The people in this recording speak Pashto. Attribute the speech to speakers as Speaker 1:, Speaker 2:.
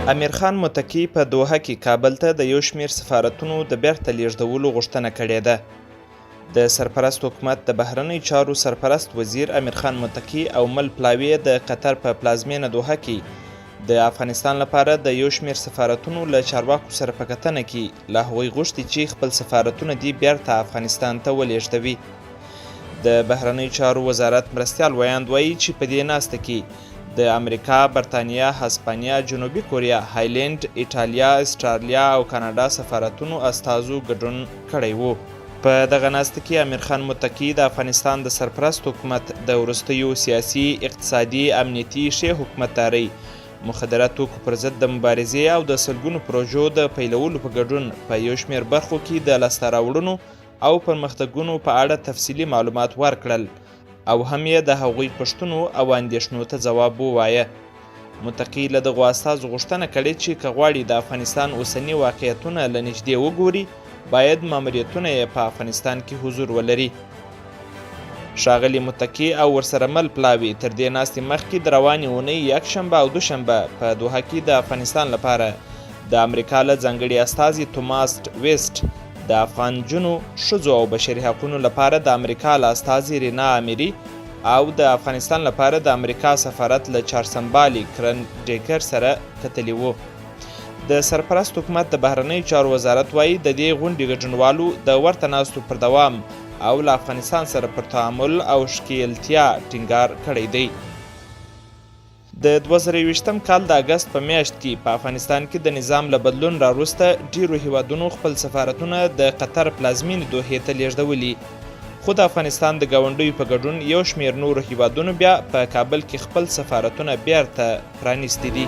Speaker 1: امیر خان متقي په دوحه کې کابل ته د یو شمېر سفارتونو د بیرته لیږدولو غوښتنه کړې ده. د سرپرست حکومت د بهرنۍ چارو سرپرست وزیر امیر خان متقي او مل پلاوي د قطر په پلازمینه دوحه کې د افغانستان لپاره د یو شمېر سفارتونو له چارواکو سره په کتنه کې له هغوی غوښتي چې خپل سفارتونه دې بیرته افغانستان ته ولیږدوي. د بهرنۍ چارو وزارت مرستیال ویاند وایي چې په دې ناسته کې د امریکا، برطانیه، هسپانیا، جنوبي کوریا، هایلند، ایټالیا، اسټرالیا او کاناډا سفارتونو استازو ګډون کړی و. په دغه ناسته کې امیر خان متقي د افغانستان د سرپرست حکومت د وروستیو سیاسي، اقتصادي، امنیتي ښې حکومتدارۍ، مخدره توکو پر ضد د مبارزې او د سلګونو پروژو د پیلولو په ګډون په یو شمېر برخو کې د لاسته راوړنو او پرمختګونو په اړه تفصیلي معلومات ورکړل او هم یې د هغوی پوښتنو او اندېښنو ته ځواب ووایه. متقي له دغو استازو غوښتنه کړې چې که غواړي د افغانستان اوسني واقعیتونه له نږدې وګوري، باید ماموریتونه یې په افغانستان کې حضور ولري. ښاغلي متقي او ورسره مل پلاوي تر دې ناستې مخکې د روانې اونۍ یکشنبه او دوشنبه په دوحه کې د افغانستان لپاره د امریکا له ځانګړي استازي توماس ویسټ، د افغان جنو ښځو او بشري حقونو لپاره د امریکا له استازي رینا امیري او د افغانستان لپاره د امریکا سفارت له چارسنبالي کرن ډیکر سره کتلي وو. د سرپرست حکومت د بهرنۍ چارو وزارت وایي د دې غونډې ګډونوالو د ورته ناستو پر دوام او له افغانستان سره پر تعامل او ښکیلتیا ټینګار کړی دی. د 2020م کال د اګست په میاشت کې په افغانستان کې د نظام له بدلون راوروسته ډیرو هیوادونو خپل سفارتونه د قطر پلازمینې دوحې ته لیږدولي، خو د افغانستان د ګاونډیو په ګډون یو شمېر نورو هیوادونو بیا په کابل کې خپل سفارتونه بیرته پرانیستي دي.